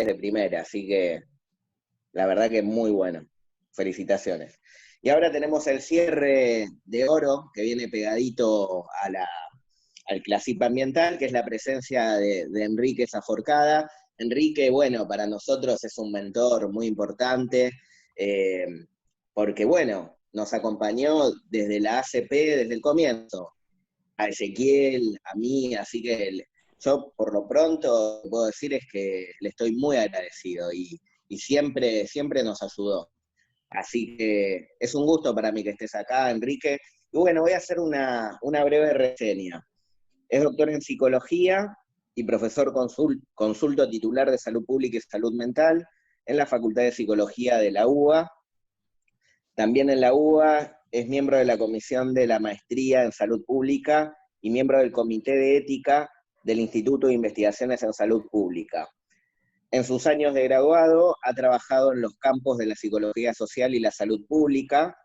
de primera, así que la verdad que muy bueno. Felicitaciones. Y ahora tenemos el cierre de oro, que viene pegadito al Clasip Ambiental, que es la presencia de Enrique Saforcada. Enrique, bueno, para nosotros es un mentor muy importante, eh, porque, bueno, nos acompañó desde la ACP, desde el comienzo, a Ezequiel, a mí, así que yo por lo pronto puedo decir es que le estoy muy agradecido y siempre, siempre nos ayudó. Así que es un gusto para mí que estés acá, Enrique. Y bueno, voy a hacer una breve reseña. Es doctor en psicología y profesor consulto titular de salud pública y salud mental en la Facultad de Psicología de la UBA. También en la UBA es miembro de la Comisión de la Maestría en Salud Pública y miembro del Comité de Ética del Instituto de Investigaciones en Salud Pública. En sus años de graduado ha trabajado en los campos de la psicología social y la salud pública.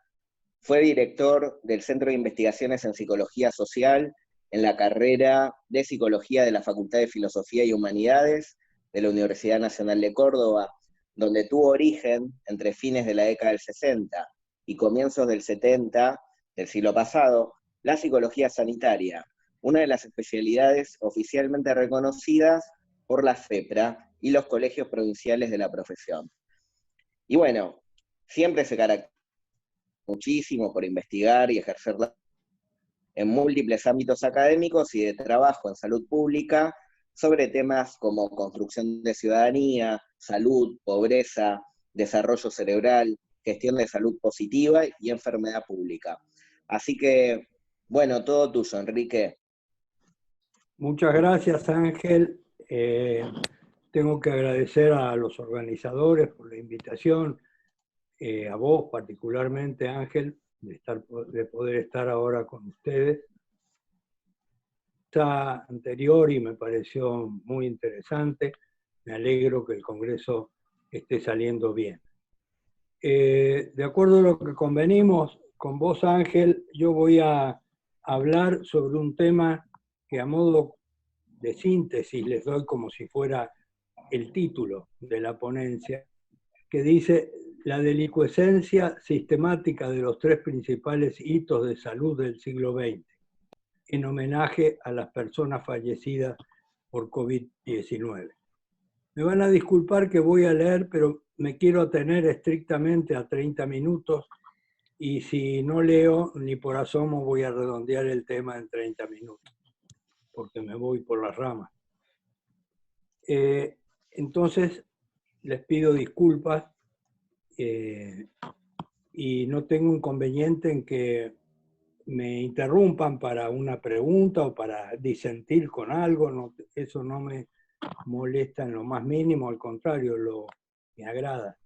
Fue director del Centro de Investigaciones en Psicología Social en la carrera de Psicología de la Facultad de Filosofía y Humanidades de la Universidad Nacional de Córdoba, donde tuvo origen entre fines de la década del 60 y comienzos del 70 del siglo pasado, la psicología sanitaria, una de las especialidades oficialmente reconocidas por la FEPRA y los colegios provinciales de la profesión. Y bueno, siempre se caracteriza muchísimo por investigar y ejercerla en múltiples ámbitos académicos y de trabajo en salud pública sobre temas como construcción de ciudadanía, salud, pobreza, desarrollo cerebral, gestión de salud positiva y enfermedad pública. Así que, bueno, todo tuyo, Enrique. Muchas gracias, Ángel. Tengo que agradecer a los organizadores por la invitación, a vos particularmente, Ángel, de poder estar ahora con ustedes. Esta anterior y me pareció muy interesante. Me alegro que el Congreso esté saliendo bien. De acuerdo a lo que convenimos con vos, Ángel, yo voy a hablar sobre un tema que a modo de síntesis les doy como si fuera el título de la ponencia, que dice la delicuescencia sistemática de los tres principales hitos de salud del siglo XX, en homenaje a las personas fallecidas por COVID-19. Me van a disculpar que voy a leer, pero me quiero atener estrictamente a 30 minutos y si no leo ni por asomo voy a redondear el tema en 30 minutos, porque me voy por las ramas. Entonces, les pido disculpas y no tengo inconveniente en que me interrumpan para una pregunta o para disentir con algo. No, eso no me molesta en lo más mínimo, al contrario, me agrada.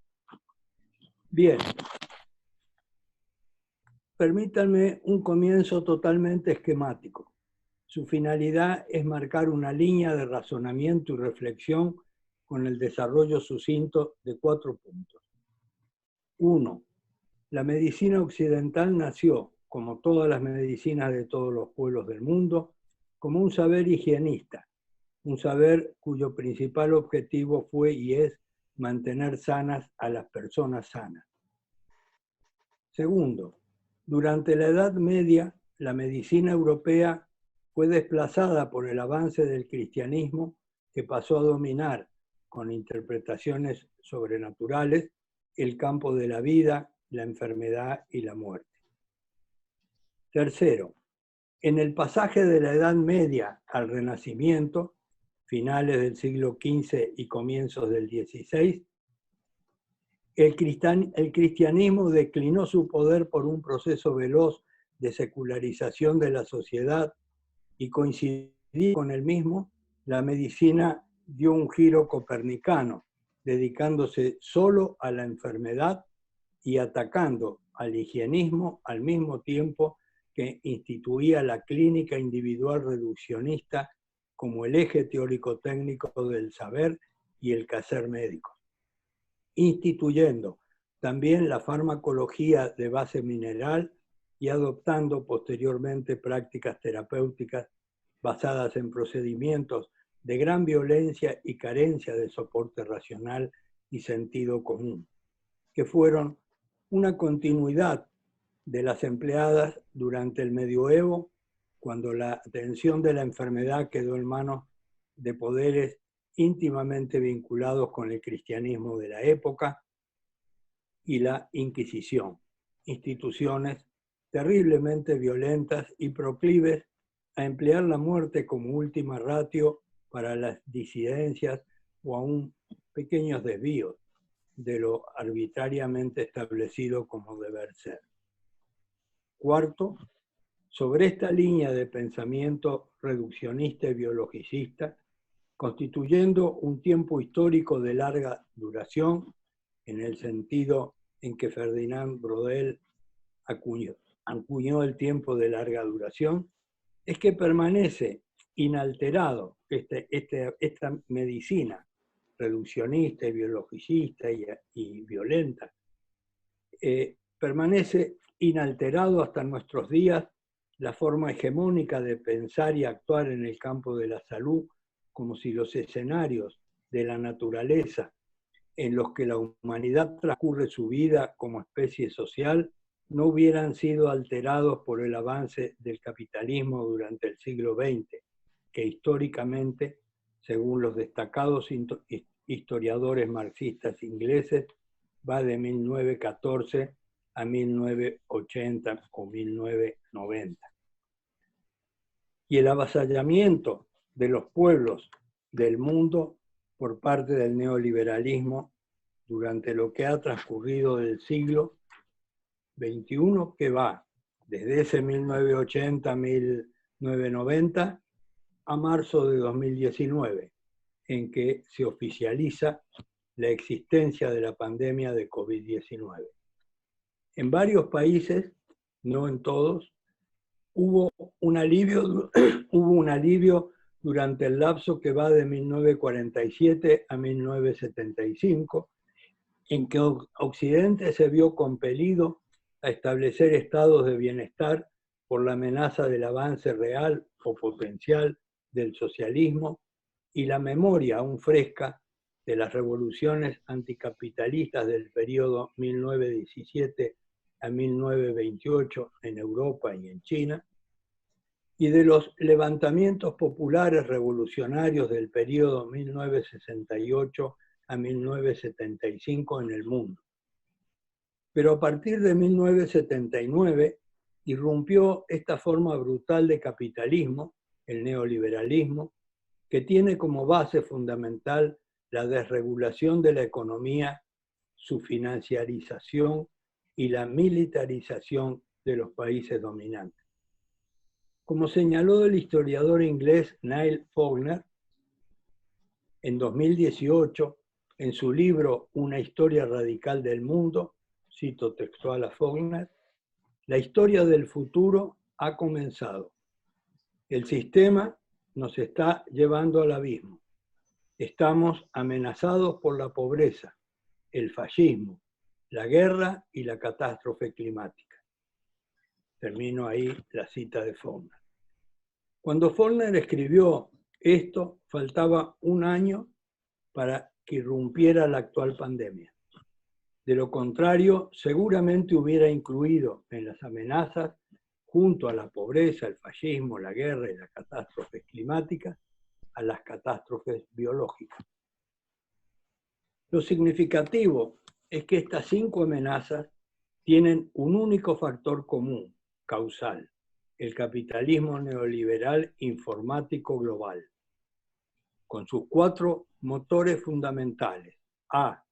Bien. Permítanme un comienzo totalmente esquemático. Su finalidad es marcar una línea de razonamiento y reflexión con el desarrollo sucinto de 4 puntos. 1. La medicina occidental nació, como todas las medicinas de todos los pueblos del mundo, como un saber higienista, un saber cuyo principal objetivo fue y es mantener sanas a las personas sanas. Segundo, durante la Edad Media, la medicina europea fue desplazada por el avance del cristianismo, que pasó a dominar, con interpretaciones sobrenaturales, el campo de la vida, la enfermedad y la muerte. Tercero, en el pasaje de la Edad Media al Renacimiento, finales del siglo XV y comienzos del XVI, el cristianismo declinó su poder por un proceso veloz de secularización de la sociedad y coincidiendo con el mismo, la medicina dio un giro copernicano, dedicándose solo a la enfermedad y atacando al higienismo al mismo tiempo que instituía la clínica individual reduccionista como el eje teórico-técnico del saber y el quehacer médico, instituyendo también la farmacología de base mineral y adoptando posteriormente prácticas terapéuticas basadas en procedimientos de gran violencia y carencia de soporte racional y sentido común, que fueron una continuidad de las empleadas durante el medioevo, cuando la atención de la enfermedad quedó en manos de poderes íntimamente vinculados con el cristianismo de la época, y la Inquisición, instituciones terriblemente violentas y proclives a emplear la muerte como última ratio para las disidencias o aún pequeños desvíos de lo arbitrariamente establecido como deber ser. Cuarto, sobre esta línea de pensamiento reduccionista y biologicista, constituyendo un tiempo histórico de larga duración, en el sentido en que Ferdinand Braudel acuñó el tiempo de larga duración, es que permanece inalterado esta medicina reduccionista y biologicista y violenta, permanece inalterado hasta nuestros días la forma hegemónica de pensar y actuar en el campo de la salud, como si los escenarios de la naturaleza en los que la humanidad transcurre su vida como especie social no hubieran sido alterados por el avance del capitalismo durante el siglo XX, que históricamente, según los destacados historiadores marxistas ingleses, va de 1914 a 1980 o 1990. Y el avasallamiento de los pueblos del mundo por parte del neoliberalismo durante lo que ha transcurrido del siglo XXI, que va desde ese 1980 a 1990 a marzo de 2019, en que se oficializa la existencia de la pandemia de COVID-19. En varios países, no en todos, hubo un alivio durante el lapso que va de 1947 a 1975, en que Occidente se vio compelido a establecer estados de bienestar por la amenaza del avance real o potencial del socialismo y la memoria aún fresca de las revoluciones anticapitalistas del periodo 1917 a 1928 en Europa y en China, y de los levantamientos populares revolucionarios del periodo 1968 a 1975 en el mundo. Pero a partir de 1979 irrumpió esta forma brutal de capitalismo, el neoliberalismo, que tiene como base fundamental la desregulación de la economía, su financiarización y la militarización de los países dominantes. Como señaló el historiador inglés Niall Faulkner en 2018, en su libro Una historia radical del mundo, cito textual a Faulkner, la historia del futuro ha comenzado. El sistema nos está llevando al abismo. Estamos amenazados por la pobreza, el fascismo, la guerra y la catástrofe climática. Termino ahí la cita de Faulkner. Cuando Faulkner escribió esto, faltaba un año para que irrumpiera la actual pandemia. De lo contrario, seguramente hubiera incluido en las amenazas, junto a la pobreza, el fascismo, la guerra y las catástrofes climáticas, a las catástrofes biológicas. Lo significativo es que estas 5 amenazas tienen un único factor común, causal: el capitalismo neoliberal informático global, con sus 4 motores fundamentales. A,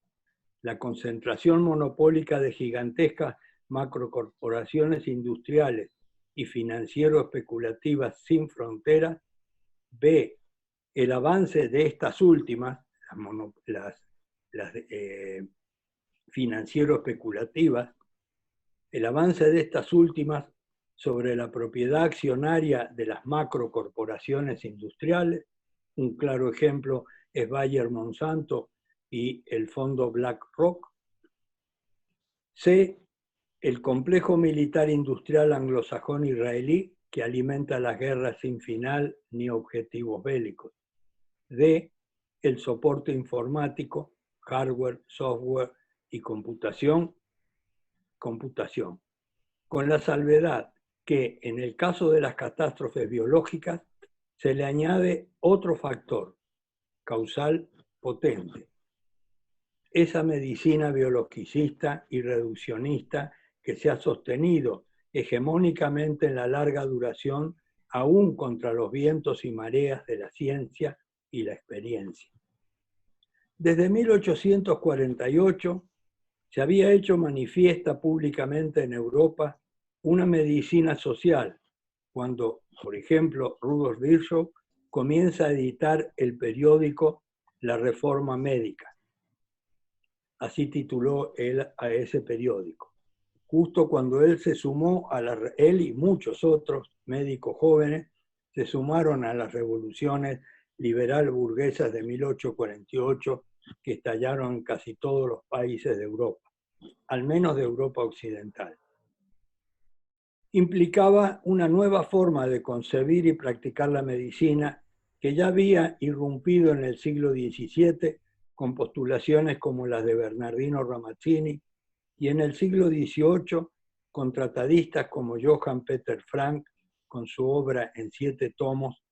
la concentración monopólica de gigantescas macrocorporaciones industriales y financiero-especulativas sin fronteras. B, el avance de estas últimas, las financiero-especulativas, el avance de estas últimas sobre la propiedad accionaria de las macrocorporaciones industriales. Un claro ejemplo es Bayer Monsanto y el fondo BlackRock. C, el complejo militar industrial anglosajón israelí que alimenta las guerras sin final ni objetivos bélicos. D, el soporte informático, hardware, software y computación, con la salvedad que en el caso de las catástrofes biológicas se le añade otro factor causal potente, esa medicina biologicista y reduccionista que se ha sostenido hegemónicamente en la larga duración, aún contra los vientos y mareas de la ciencia y la experiencia. Desde 1848 se había hecho manifiesta públicamente en Europa una medicina social, cuando, por ejemplo, Rudolf Virchow comienza a editar el periódico La Reforma Médica. Así tituló él a ese periódico. Justo cuando él se sumó él y muchos otros médicos jóvenes se sumaron a las revoluciones liberal burguesas de 1848 que estallaron en casi todos los países de Europa, al menos de Europa occidental. Implicaba una nueva forma de concebir y practicar la medicina que ya había irrumpido en el siglo XVII con postulaciones como las de Bernardino Ramazzini y en el siglo XVIII con tratadistas como Johann Peter Frank con su obra en 7 tomos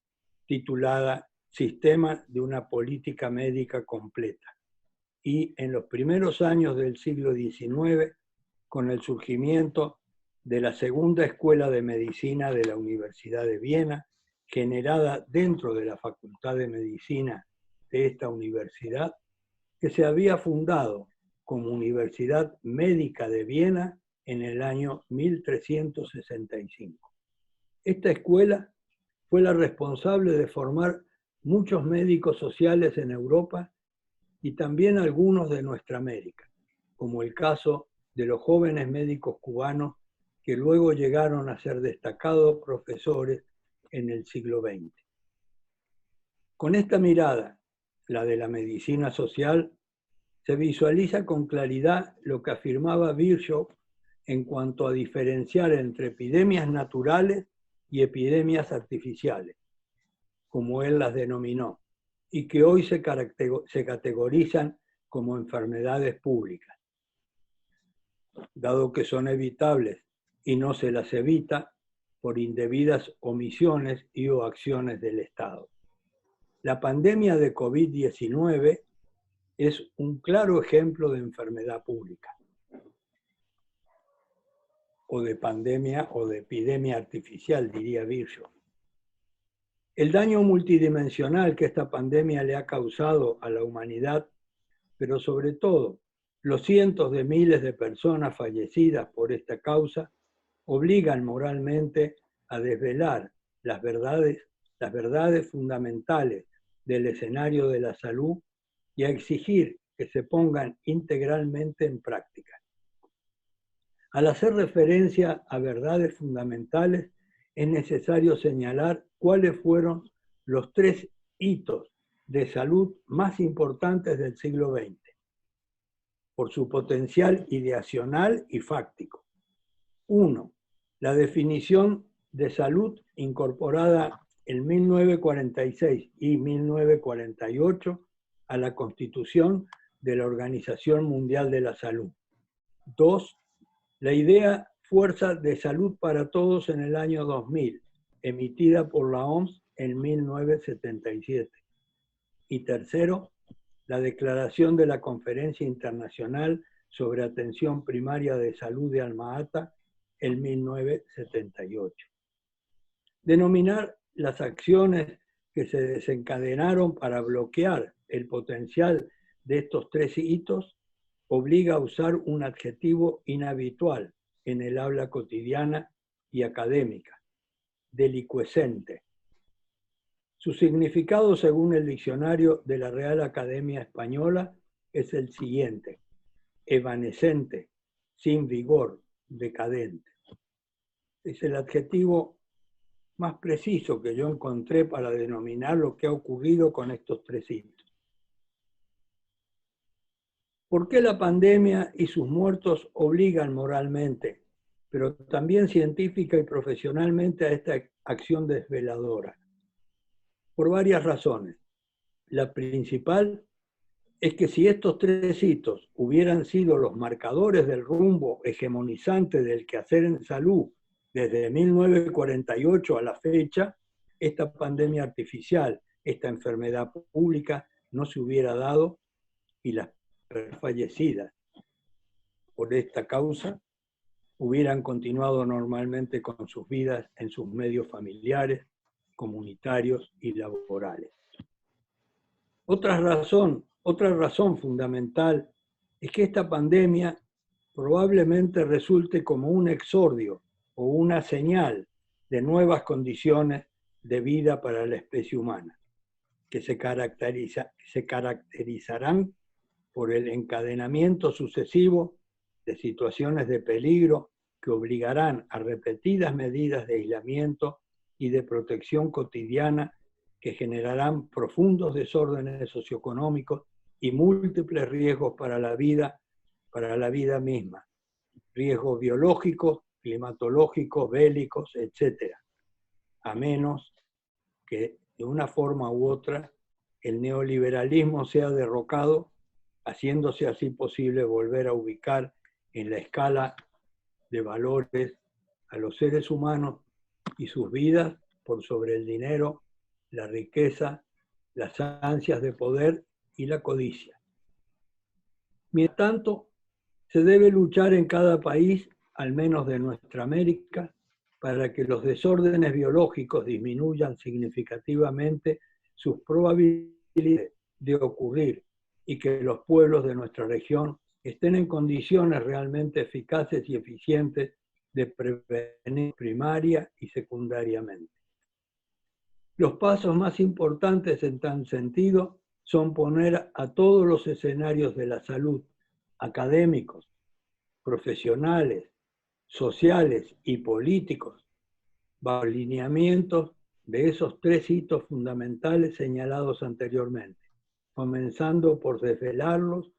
titulada Sistema de una política médica completa. Y en los primeros años del siglo XIX, con el surgimiento de la segunda escuela de medicina de la Universidad de Viena, generada dentro de la Facultad de Medicina de esta universidad, que se había fundado como Universidad Médica de Viena en el año 1365. Esta escuela fue la responsable de formar muchos médicos sociales en Europa y también algunos de nuestra América, como el caso de los jóvenes médicos cubanos que luego llegaron a ser destacados profesores en el siglo XX. Con esta mirada, la de la medicina social, se visualiza con claridad lo que afirmaba Virchow en cuanto a diferenciar entre epidemias naturales y epidemias artificiales, como él las denominó, y que hoy se categorizan como enfermedades públicas. Dado que son evitables y no se las evita por indebidas omisiones y o acciones del Estado. La pandemia de COVID-19 es un claro ejemplo de enfermedad pública, o de pandemia o de epidemia artificial, diría Virchow. El daño multidimensional que esta pandemia le ha causado a la humanidad, pero sobre todo los cientos de miles de personas fallecidas por esta causa, obligan moralmente a desvelar las verdades fundamentales del escenario de la salud y a exigir que se pongan integralmente en práctica. Al hacer referencia a verdades fundamentales, es necesario señalar cuáles fueron los 3 hitos de salud más importantes del siglo XX, por su potencial ideacional y fáctico. 1. La definición de salud incorporada en 1946 y 1948 a la Constitución de la Organización Mundial de la Salud. 2. La idea Fuerza de Salud para Todos en el año 2000, emitida por la OMS en 1977. Y tercero, la Declaración de la Conferencia Internacional sobre Atención Primaria de Salud de Alma-Ata en 1978. Denominar las acciones que se desencadenaron para bloquear el potencial de estos 3 hitos obliga a usar un adjetivo inhabitual en el habla cotidiana y académica, delicuescente. Su significado, según el diccionario de la Real Academia Española, es el siguiente: evanescente, sin vigor, decadente. Es el adjetivo más preciso que yo encontré para denominar lo que ha ocurrido con estos 3 hitos. ¿Por qué la pandemia y sus muertos obligan moralmente, pero también científica y profesionalmente, a esta acción desveladora? Por varias razones. la principal es que si estos tres hitos hubieran sido los marcadores del rumbo hegemonizante del quehacer en salud desde 1948 a la fecha, esta pandemia artificial, esta enfermedad pública no se hubiera dado y las personas fallecidas por esta causa hubieran continuado normalmente con sus vidas en sus medios familiares, comunitarios y laborales. Otra razón fundamental es que esta pandemia probablemente resulte como un exordio o una señal de nuevas condiciones de vida para la especie humana, que se caracterizarán por el encadenamiento sucesivo de situaciones de peligro que obligarán a repetidas medidas de aislamiento y de protección cotidiana que generarán profundos desórdenes socioeconómicos y múltiples riesgos para la vida misma, riesgos biológicos, climatológicos, bélicos, etc. A menos que de una forma u otra el neoliberalismo sea derrocado, haciéndose así posible volver a ubicar en la escala de valores a los seres humanos y sus vidas por sobre el dinero, la riqueza, las ansias de poder y la codicia. Mientras tanto, se debe luchar en cada país, al menos de nuestra América, para que los desórdenes biológicos disminuyan significativamente sus probabilidades de ocurrir y que los pueblos de nuestra región estén en condiciones realmente eficaces y eficientes de prevenir primaria y secundariamente. Los pasos más importantes en tal sentido son poner a todos los escenarios de la salud, académicos, profesionales, sociales y políticos, bajo lineamientos de esos tres hitos fundamentales señalados anteriormente, comenzando por desvelarlos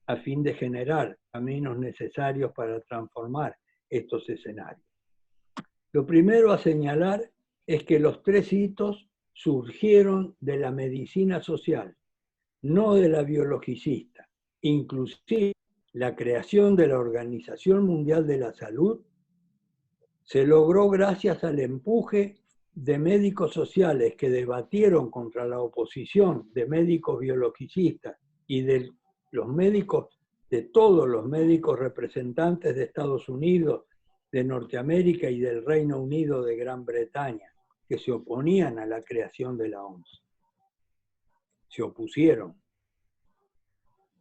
a fin de generar caminos necesarios para transformar estos escenarios. Lo primero a señalar es que los tres hitos surgieron de la medicina social, no de la biologicista. Inclusive la creación de la Organización Mundial de la Salud se logró gracias al empuje de médicos sociales que debatieron contra la oposición de médicos biologicistas y de los médicos, de todos los médicos representantes de Estados Unidos, de Norteamérica y del Reino Unido de Gran Bretaña, que se oponían a la creación de la OMS. Se opusieron.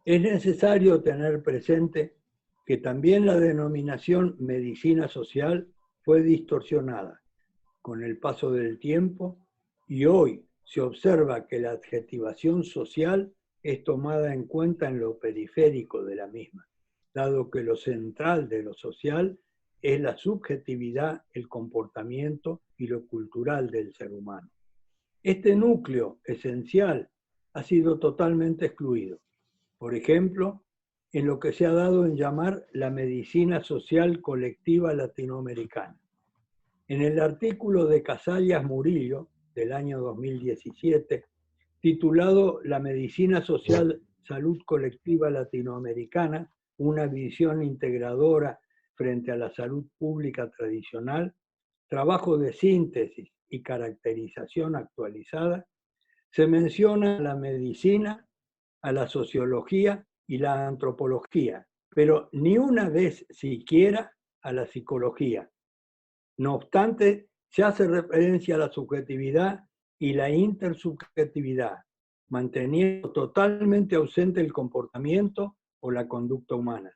Es necesario tener presente que también la denominación medicina social fue distorsionada con el paso del tiempo y hoy se observa que la adjetivación social es tomada en cuenta en lo periférico de la misma, dado que lo central de lo social es la subjetividad, el comportamiento y lo cultural del ser humano. Este núcleo esencial ha sido totalmente excluido. Por ejemplo, en lo que se ha dado en llamar la medicina social colectiva latinoamericana. En el artículo de Casallas Murillo, del año 2017, titulado La medicina social salud colectiva latinoamericana, una visión integradora frente a la salud pública tradicional, trabajo de síntesis y caracterización actualizada, se menciona la medicina, a la sociología y la antropología, pero ni una vez siquiera a la psicología. No obstante, se hace referencia a la subjetividad y la intersubjetividad, manteniendo totalmente ausente el comportamiento o la conducta humana.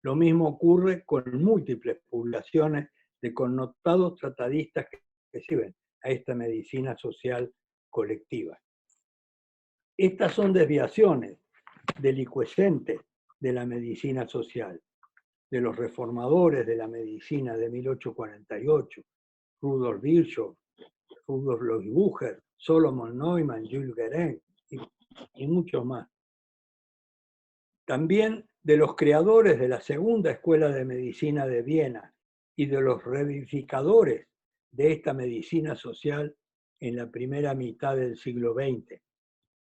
Lo mismo ocurre con múltiples publicaciones de connotados tratadistas que sirven a esta medicina social colectiva. Estas son desviaciones delicuescentes de la medicina social, de los reformadores de la medicina de 1848, Rudolf Virchow, Rudolf Bucher, Solomon Neumann, Jules Guérin y muchos más. También de los creadores de la Segunda Escuela de Medicina de Viena y de los revivificadores de esta medicina social en la primera mitad del siglo XX,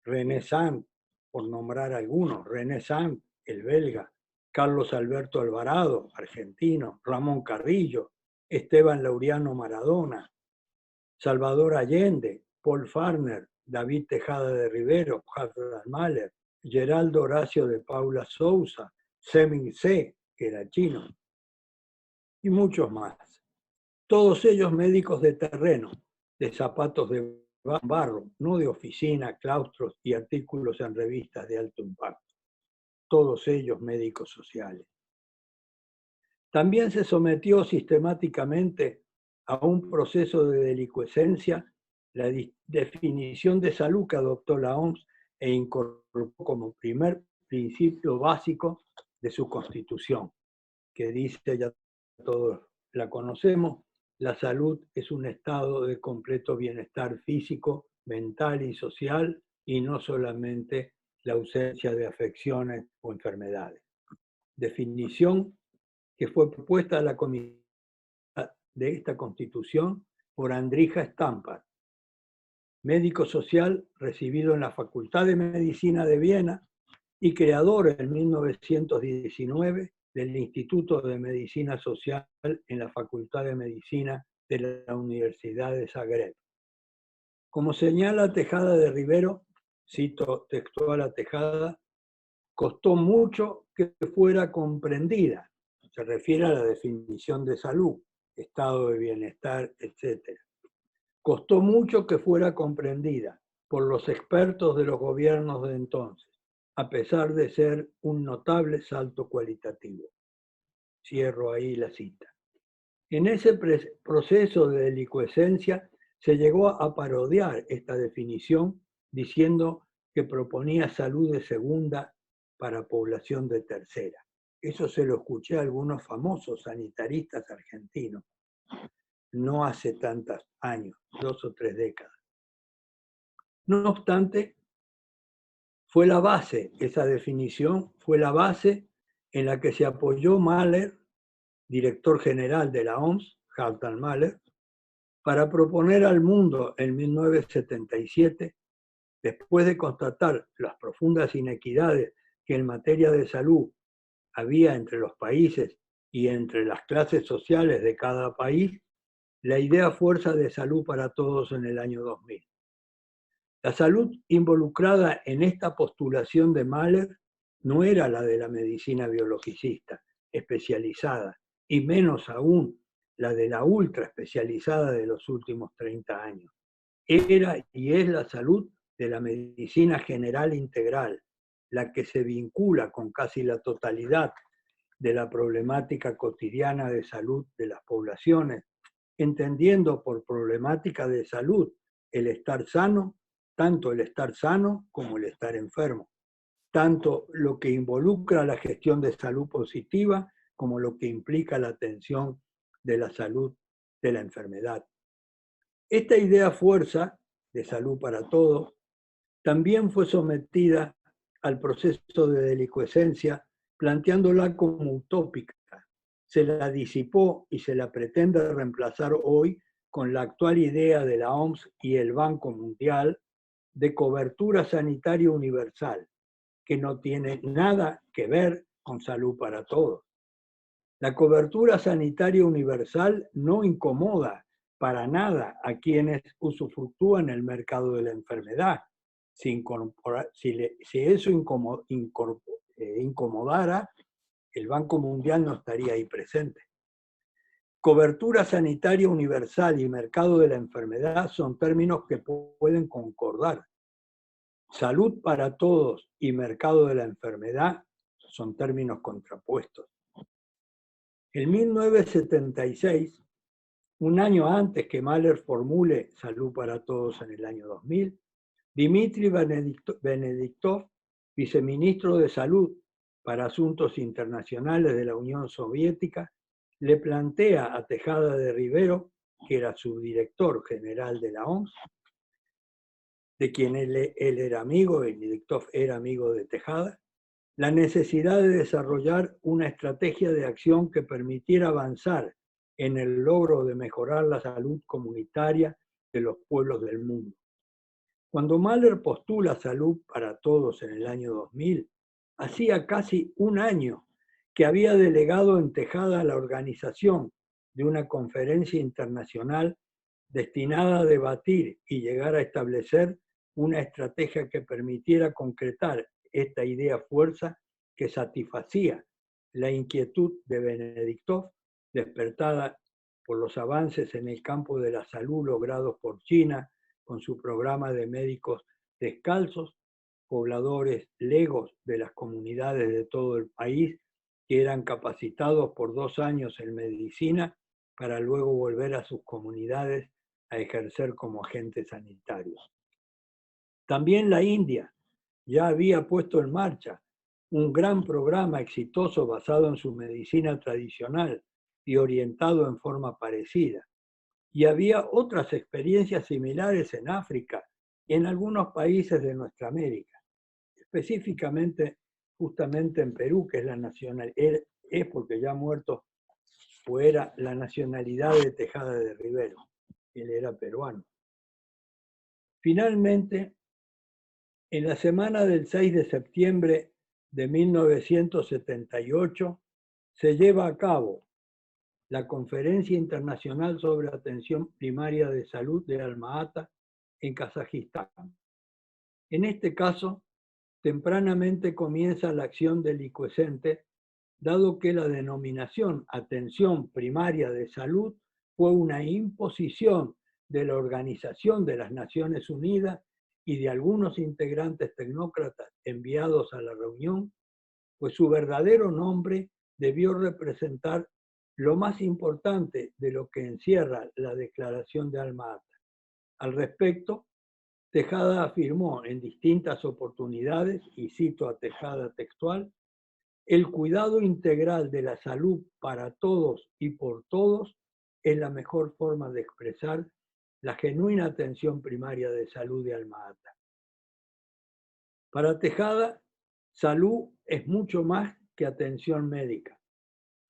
René Sant, por nombrar algunos, René Sant, el belga, Carlos Alberto Alvarado, argentino, Ramón Carrillo, Esteban Laureano Maradona, Salvador Allende, Paul Farner, David Tejada de Rivero, Halfdan Mahler, Geraldo Horacio de Paula Sousa, Seming C, que era chino, y muchos más. Todos ellos médicos de terreno, de zapatos de barro, no de oficina, claustros y artículos en revistas de alto impacto. Todos ellos médicos sociales. También se sometió sistemáticamente a un proceso de delicuescencia la definición de salud que adoptó la OMS e incorporó como primer principio básico de su constitución, que dice, ya todos la conocemos, la salud es un estado de completo bienestar físico, mental y social, y no solamente la ausencia de afecciones o enfermedades. Definición que fue propuesta a la comisión de esta Constitución por Andrija Stampa, médico social recibido en la Facultad de Medicina de Viena y creador en 1919 del Instituto de Medicina Social en la Facultad de Medicina de la Universidad de Zagreb. Como señala Tejada de Rivero, cito textual a Tejada, costó mucho que fuera comprendida. Se refiere a la definición de salud, estado de bienestar, etc. Costó mucho que fuera comprendida por los expertos de los gobiernos de entonces, a pesar de ser un notable salto cualitativo. Cierro ahí la cita. En ese proceso de delicuescencia se llegó a parodiar esta definición diciendo que proponía salud de segunda para población de tercera. Eso se lo escuché a algunos famosos sanitaristas argentinos, no hace tantos años, 2 o 3 décadas. No obstante, fue la base, esa definición fue la base en la que se apoyó Mahler, director general de la OMS, Halfdan Mahler, para proponer al mundo en 1977, después de constatar las profundas inequidades que en materia de salud había entre los países y entre las clases sociales de cada país, la idea fuerza de salud para todos en el año 2000. La salud involucrada en esta postulación de Mahler no era la de la medicina biologicista, especializada, y menos aún la de la ultra especializada de los últimos 30 años. Era y es la salud de la medicina general integral, la que se vincula con casi la totalidad de la problemática cotidiana de salud de las poblaciones, entendiendo por problemática de salud el estar sano, tanto el estar sano como el estar enfermo, tanto lo que involucra la gestión de salud positiva como lo que implica la atención de la salud de la enfermedad. Esta idea fuerza de salud para todos también fue sometida al proceso de delicuescencia, planteándola como utópica. Se la disipó y se la pretende reemplazar hoy con la actual idea de la OMS y el Banco Mundial de cobertura sanitaria universal, que no tiene nada que ver con salud para todos. La cobertura sanitaria universal no incomoda para nada a quienes usufructúan el mercado de la enfermedad. Si eso incomodara, el Banco Mundial no estaría ahí presente. Cobertura sanitaria universal y mercado de la enfermedad son términos que pueden concordar. Salud para todos y mercado de la enfermedad son términos contrapuestos. En 1976, un año antes que Mahler formule Salud para Todos en el año 2000, Dmitry Benediktov, viceministro de Salud para Asuntos Internacionales de la Unión Soviética, le plantea a Tejada de Rivero, que era subdirector general de la OMS, de quien él era amigo, Benediktov era amigo de Tejada, la necesidad de desarrollar una estrategia de acción que permitiera avanzar en el logro de mejorar la salud comunitaria de los pueblos del mundo. Cuando Mahler postula Salud para Todos en el año 2000, hacía casi un año que había delegado en Tejada la organización de una conferencia internacional destinada a debatir y llegar a establecer una estrategia que permitiera concretar esta idea fuerza que satisfacía la inquietud de Benediktov, despertada por los avances en el campo de la salud logrados por China con su programa de médicos descalzos, pobladores legos de las comunidades de todo el país que eran capacitados por 2 años en medicina para luego volver a sus comunidades a ejercer como agentes sanitarios. También la India ya había puesto en marcha un gran programa exitoso basado en su medicina tradicional y orientado en forma parecida. Y había otras experiencias similares en África y en algunos países de nuestra América, específicamente justamente en Perú, que es la nacional, es porque ya muerto, o era la nacionalidad de Tejada de Rivero, él era peruano. Finalmente, en la semana del 6 de septiembre de 1978, se lleva a cabo la Conferencia Internacional sobre Atención Primaria de Salud de Alma-Ata en Kazajistán. En este caso, tempranamente comienza la acción del ICUESENTE, dado que la denominación Atención Primaria de Salud fue una imposición de la Organización de las Naciones Unidas y de algunos integrantes tecnócratas enviados a la reunión, pues su verdadero nombre debió representar lo más importante de lo que encierra la Declaración de Alma-Ata. Al respecto, Tejada afirmó en distintas oportunidades, y cito a Tejada textual, el cuidado integral de la salud para todos y por todos es la mejor forma de expresar la genuina atención primaria de salud de Alma-Ata. Para Tejada, salud es mucho más que atención médica.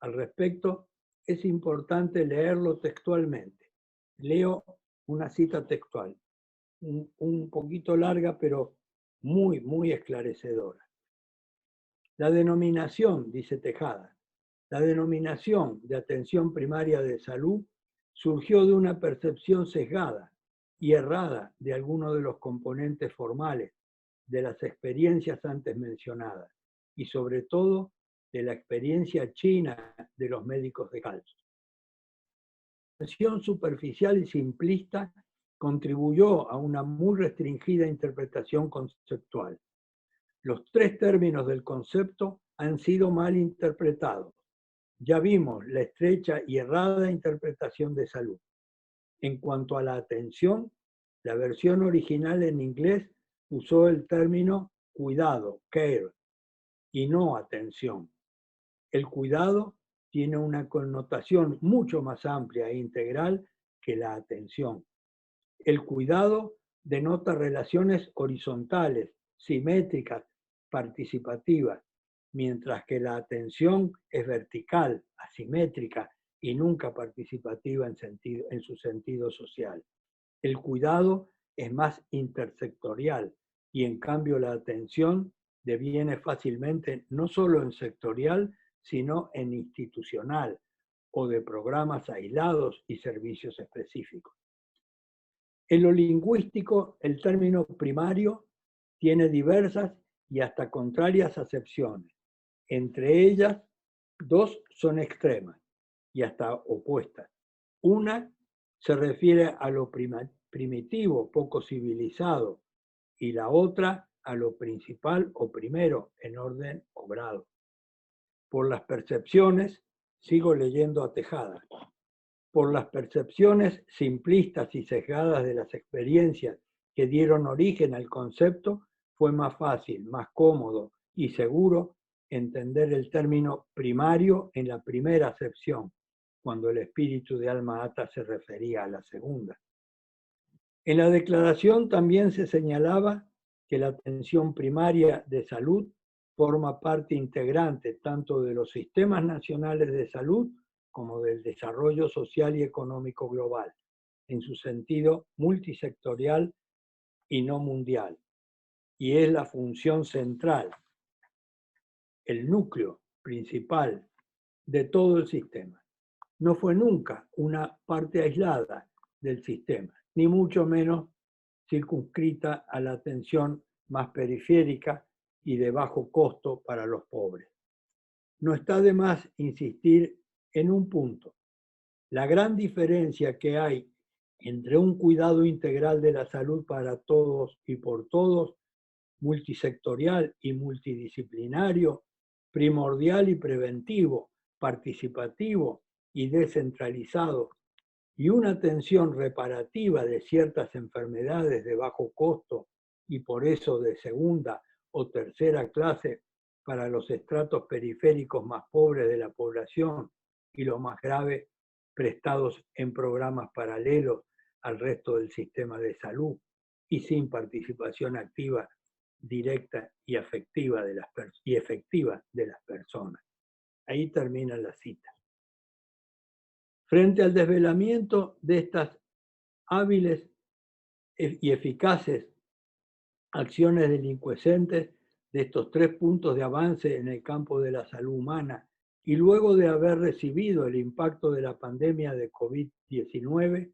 Al respecto, es importante leerlo textualmente. Leo una cita textual, un poquito larga, pero muy esclarecedora. La denominación, dice Tejada, la denominación de atención primaria de salud surgió de una percepción sesgada y errada de algunos de los componentes formales de las experiencias antes mencionadas y sobre todo de la experiencia china de los médicos descalzos. La atención superficial y simplista contribuyó a una muy restringida interpretación conceptual. Los 3 términos del concepto han sido mal interpretados. Ya vimos la estrecha y errada interpretación de salud. En cuanto a la atención, la versión original en inglés usó el término cuidado, care, y no atención. El cuidado tiene una connotación mucho más amplia e integral que la atención. El cuidado denota relaciones horizontales, simétricas, participativas, mientras que la atención es vertical, asimétrica y nunca participativa en su sentido social. El cuidado es más intersectorial y en cambio la atención deviene fácilmente no solo en sectorial, sino en institucional o de programas aislados y servicios específicos. En lo lingüístico, el término primario tiene diversas y hasta contrarias acepciones. Entre ellas, 2 son extremas y hasta opuestas. Una se refiere a lo primitivo, poco civilizado, y la otra a lo principal o primero, en orden o grado. Por las percepciones, sigo leyendo a Tejada, por las percepciones simplistas y sesgadas de las experiencias que dieron origen al concepto, fue más fácil, más cómodo y seguro entender el término primario en la primera acepción, cuando el espíritu de Alma-Ata se refería a la segunda. En la declaración también se señalaba que la atención primaria de salud forma parte integrante tanto de los sistemas nacionales de salud como del desarrollo social y económico global, en su sentido multisectorial y no mundial, y es la función central, el núcleo principal de todo el sistema. No fue nunca una parte aislada del sistema, ni mucho menos circunscrita a la atención más periférica y de bajo costo para los pobres. No está de más insistir en un punto. La gran diferencia que hay entre un cuidado integral de la salud para todos y por todos, multisectorial y multidisciplinario, primordial y preventivo, participativo y descentralizado, y una atención reparativa de ciertas enfermedades de bajo costo y por eso de segunda o tercera clase para los estratos periféricos más pobres de la población y lo más grave, prestados en programas paralelos al resto del sistema de salud y sin participación activa, directa y efectiva de las personas. Ahí termina la cita. Frente al desvelamiento de estas hábiles y eficaces acciones delincuescentes de estos 3 puntos de avance en el campo de la salud humana y luego de haber recibido el impacto de la pandemia de COVID-19,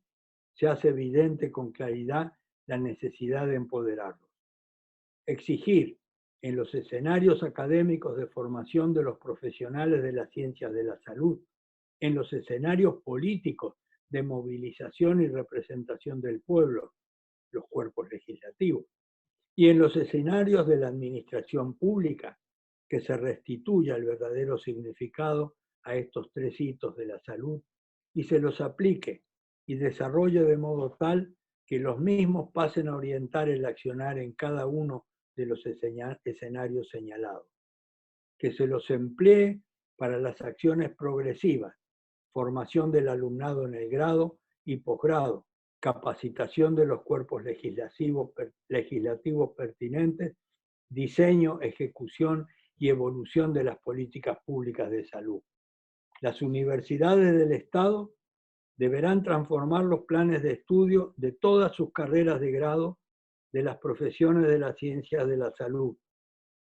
se hace evidente con claridad la necesidad de empoderarlos. Exigir en los escenarios académicos de formación de los profesionales de las ciencias de la salud, en los escenarios políticos de movilización y representación del pueblo, los cuerpos legislativos, y en los escenarios de la administración pública, que se restituya el verdadero significado a estos 3 hitos de la salud y se los aplique y desarrolle de modo tal que los mismos pasen a orientar el accionar en cada uno de los escenarios señalados, que se los emplee para las acciones progresivas, formación del alumnado en el grado y posgrado, capacitación de los cuerpos legislativos pertinentes, diseño, ejecución y evolución de las políticas públicas de salud. Las universidades del Estado deberán transformar los planes de estudio de todas sus carreras de grado de las profesiones de las ciencias de la salud,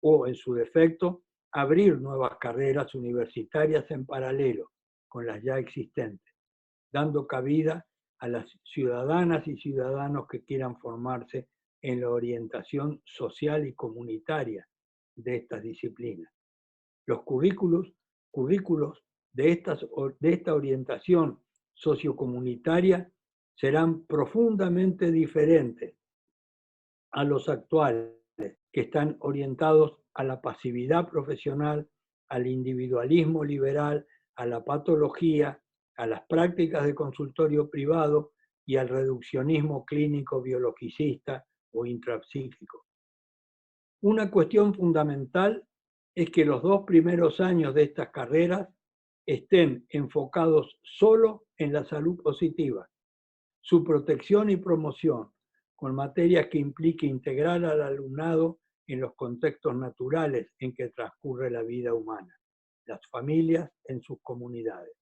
o, en su defecto, abrir nuevas carreras universitarias en paralelo con las ya existentes, dando cabida a las ciudadanas y ciudadanos que quieran formarse en la orientación social y comunitaria de estas disciplinas. Los currículos de esta orientación sociocomunitaria serán profundamente diferentes a los actuales, que están orientados a la pasividad profesional, al individualismo liberal, a la patología, a las prácticas de consultorio privado y al reduccionismo clínico biologicista o intrapsíquico. Una cuestión fundamental es que los 2 primeros años de estas carreras estén enfocados solo en la salud positiva, su protección y promoción, con materias que implique integrar al alumnado en los contextos naturales en que transcurre la vida humana, las familias en sus comunidades.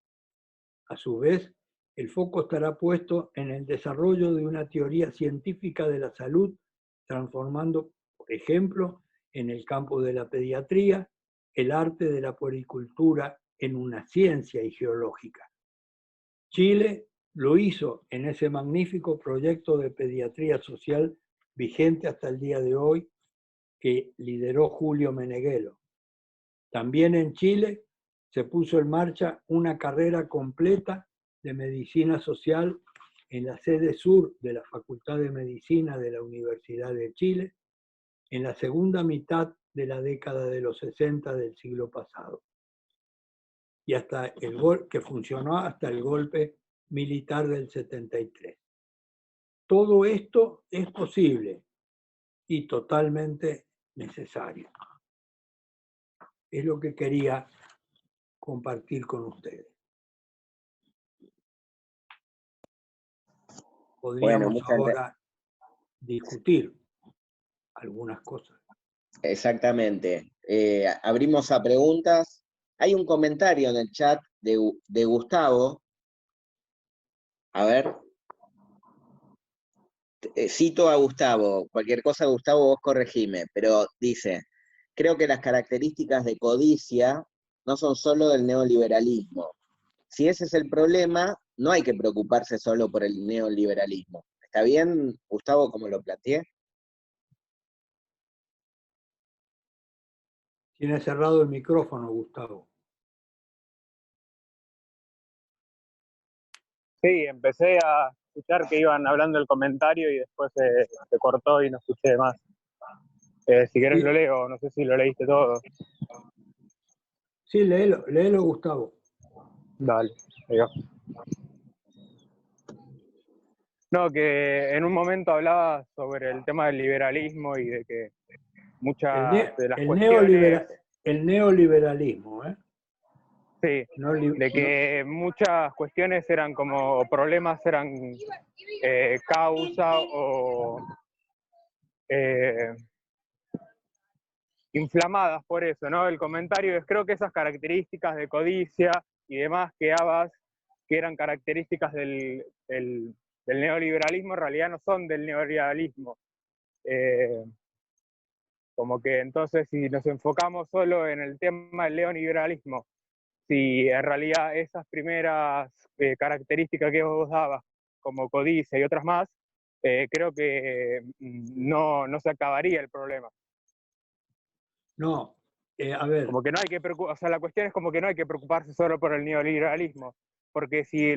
A su vez, el foco estará puesto en el desarrollo de una teoría científica de la salud, transformando, por ejemplo, en el campo de la pediatría, el arte de la puericultura en una ciencia geológica. Chile lo hizo en ese magnífico proyecto de pediatría social vigente hasta el día de hoy que lideró Julio Meneghello. También en Chile se puso en marcha una carrera completa de medicina social en la sede sur de la Facultad de Medicina de la Universidad de Chile en la segunda mitad de la década de los 60 del siglo pasado, y que funcionó hasta el golpe militar del 73. Todo esto es posible y totalmente necesario. Es lo que quería compartir con ustedes. Podríamos ahora discutir algunas cosas. Exactamente. Abrimos a preguntas. Hay un comentario en el chat de Gustavo. A ver. cito a Gustavo, cualquier cosa Gustavo vos corregime, pero dice, creo que las características de codicia no son solo del neoliberalismo. Si ese es el problema, no hay que preocuparse solo por el neoliberalismo. ¿Está bien, Gustavo, como lo planteé? Tiene cerrado el micrófono, Gustavo. Sí, empecé a escuchar que iban hablando el comentario y después se cortó y no escuché más. Si querés Sí. lo leo, no sé si lo leíste todo. Sí, léelo, Gustavo. Dale, ahí va. No, que en un momento hablaba sobre el tema del liberalismo y de que muchas de las cuestiones, el neoliberalismo, ¿eh? sí, de que muchas cuestiones eran como problemas, eran causa o inflamadas por eso, ¿no? El comentario es, creo que esas características de codicia y demás que eran características del neoliberalismo, en realidad no son del neoliberalismo. Como que entonces si nos enfocamos solo en el tema del neoliberalismo, si en realidad esas primeras características que vos dabas, como codicia y otras más, creo que no se acabaría el problema. No, a ver. Como que no hay que preocuparse, o sea, la cuestión es como que no hay que preocuparse solo por el neoliberalismo, porque si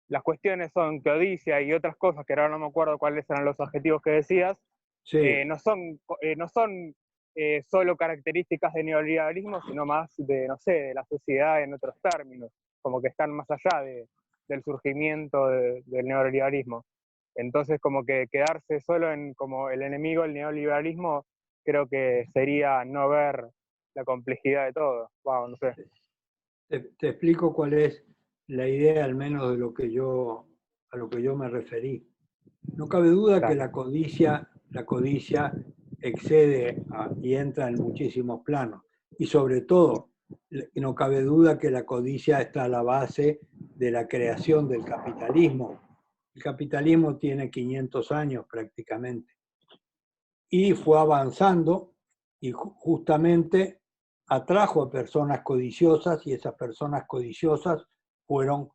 las cuestiones son codicia y otras cosas, que ahora no me acuerdo cuáles eran los adjetivos que decías, sí. no son solo características de neoliberalismo, sino más de, no sé, de la sociedad en otros términos, como que están más allá del surgimiento del neoliberalismo. Entonces, como que quedarse solo en como el enemigo del neoliberalismo, creo que sería no ver la complejidad de todo. Wow, no sé. Te explico cuál es la idea, al menos de a lo que yo me referí. No cabe duda que la codicia excede y entra en muchísimos planos. Y sobre todo, no cabe duda que la codicia está a la base de la creación del capitalismo. El capitalismo tiene 500 años prácticamente. Y fue avanzando y justamente atrajo a personas codiciosas y esas personas codiciosas fueron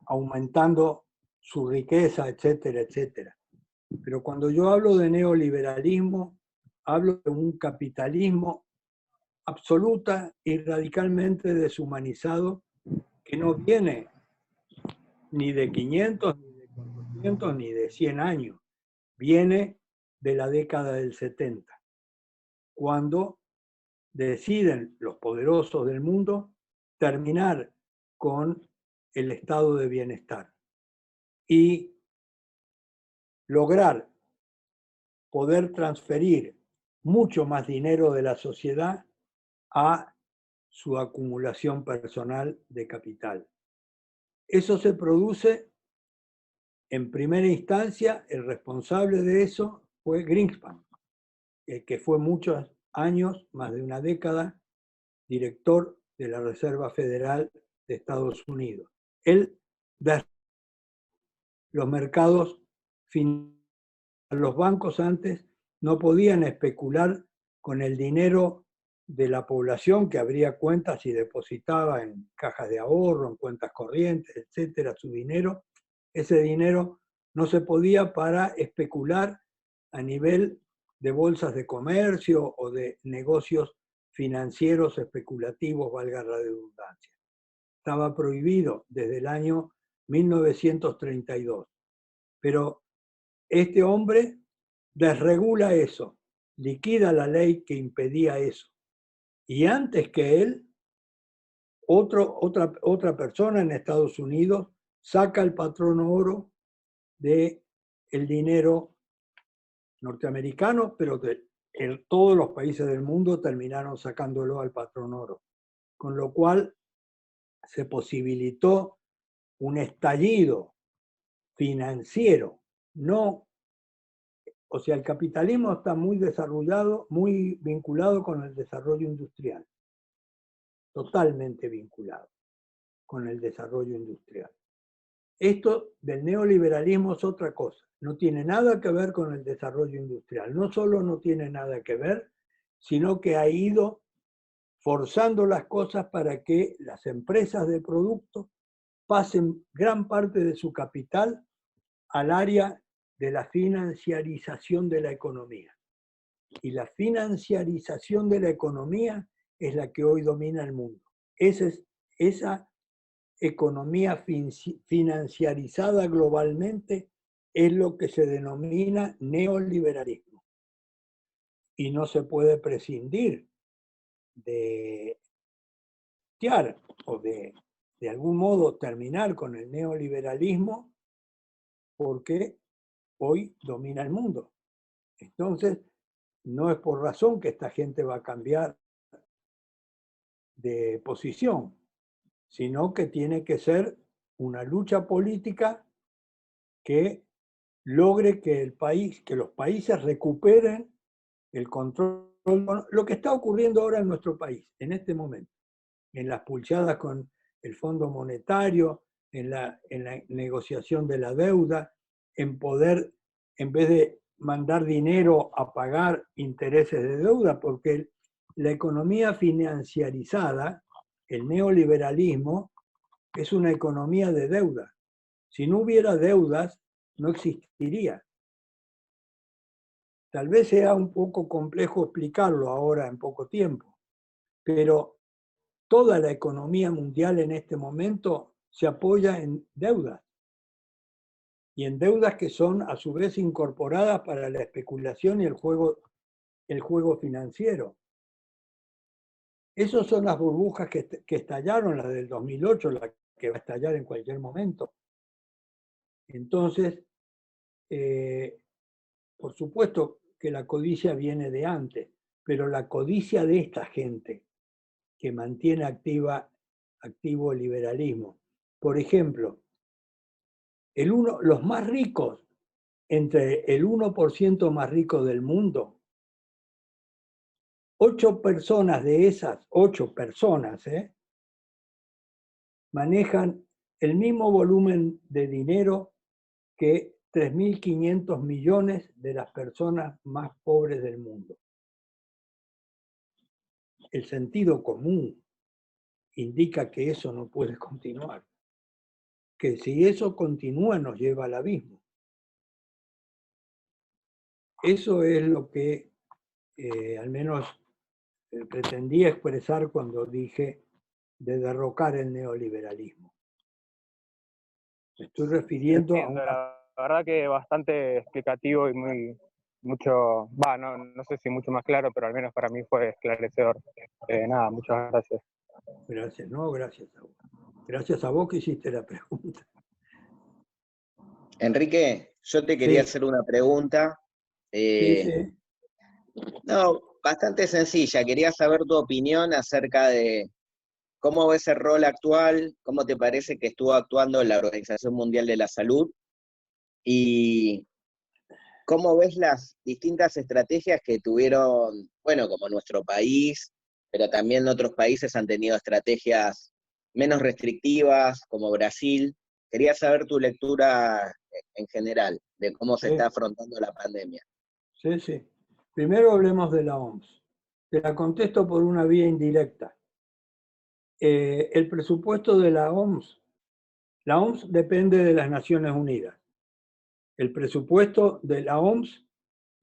aumentando su riqueza, etcétera, etcétera. Pero cuando yo hablo de neoliberalismo, hablo de un capitalismo absoluta y radicalmente deshumanizado que no viene ni de 500, ni de 400, ni de 100 años. Viene de la década del 70, cuando deciden los poderosos del mundo terminar con el estado de bienestar y lograr poder transferir mucho más dinero de la sociedad a su acumulación personal de capital. Eso se produce, en primera instancia, el responsable de eso fue Greenspan, que fue muchos años, más de una década, director de la Reserva Federal de Estados Unidos. Él, los mercados financieros, los bancos antes no podían especular con el dinero de la población que abría cuentas y depositaba en cajas de ahorro, en cuentas corrientes, etcétera, su dinero. Ese dinero no se podía para especular a nivel de bolsas de comercio o de negocios financieros especulativos, valga la redundancia. Estaba prohibido desde el año 1932. Pero este hombre desregula eso, liquida la ley que impedía eso. Y antes que él, otra persona en Estados Unidos saca el patrón oro del dinero norteamericano, pero todos los países del mundo terminaron sacándolo al patrón oro. Con lo cual se posibilitó un estallido financiero, no. O sea, el capitalismo está muy desarrollado, muy vinculado con el desarrollo industrial, totalmente vinculado con el desarrollo industrial. Esto del neoliberalismo es otra cosa. No tiene nada que ver con el desarrollo industrial. No solo no tiene nada que ver, sino que ha ido forzando las cosas para que las empresas de productos pasen gran parte de su capital al área de la financiarización de la economía. Y la financiarización de la economía es la que hoy domina el mundo. Esa economía financiarizada globalmente es lo que se denomina neoliberalismo. Y no se puede prescindir de o de algún modo terminar con el neoliberalismo porque hoy domina el mundo. Entonces, no es por razón que esta gente va a cambiar de posición, sino que tiene que ser una lucha política que logre que los países recuperen el control. Lo que está ocurriendo ahora en nuestro país, en este momento, en las pulseadas con el Fondo Monetario, en la negociación de la deuda, en poder, en vez de mandar dinero a pagar intereses de deuda, porque la economía financiarizada, el neoliberalismo, es una economía de deuda. Si no hubiera deudas, no existiría. Tal vez sea un poco complejo explicarlo ahora en poco tiempo, pero toda la economía mundial en este momento se apoya en deudas y en deudas que son a su vez incorporadas para la especulación y el juego financiero. Esas son las burbujas que estallaron, las del 2008, la que va a estallar en cualquier momento. Entonces, por supuesto que la codicia viene de antes, pero la codicia de esta gente que mantiene activo el liberalismo. Por ejemplo, los más ricos, entre el 1% más rico del mundo, 8 personas de esas 8 personas manejan el mismo volumen de dinero que 3.500 millones de las personas más pobres del mundo. El sentido común indica que eso no puede continuar, que si eso continúa nos lleva al abismo. Eso es lo que al menos pretendía expresar cuando dije de derrocar el neoliberalismo. Me estoy refiriendo a una... La verdad que bastante explicativo y no sé si mucho más claro, pero al menos para mí fue esclarecedor. Nada, muchas gracias. Gracias, no, gracias a vos. Gracias a vos que hiciste la pregunta. Enrique, yo te quería hacer una pregunta. Sí. No, bastante sencilla. Quería saber tu opinión acerca de cómo ves el rol actual, cómo te parece que estuvo actuando la Organización Mundial de la Salud y cómo ves las distintas estrategias que tuvieron, bueno, como nuestro país, pero también otros países han tenido estrategias menos restrictivas, como Brasil. Quería saber tu lectura en general de cómo se está afrontando la pandemia. Sí. Primero hablemos de la OMS. Te la contesto por una vía indirecta. El presupuesto de la OMS depende de las Naciones Unidas. El presupuesto de la OMS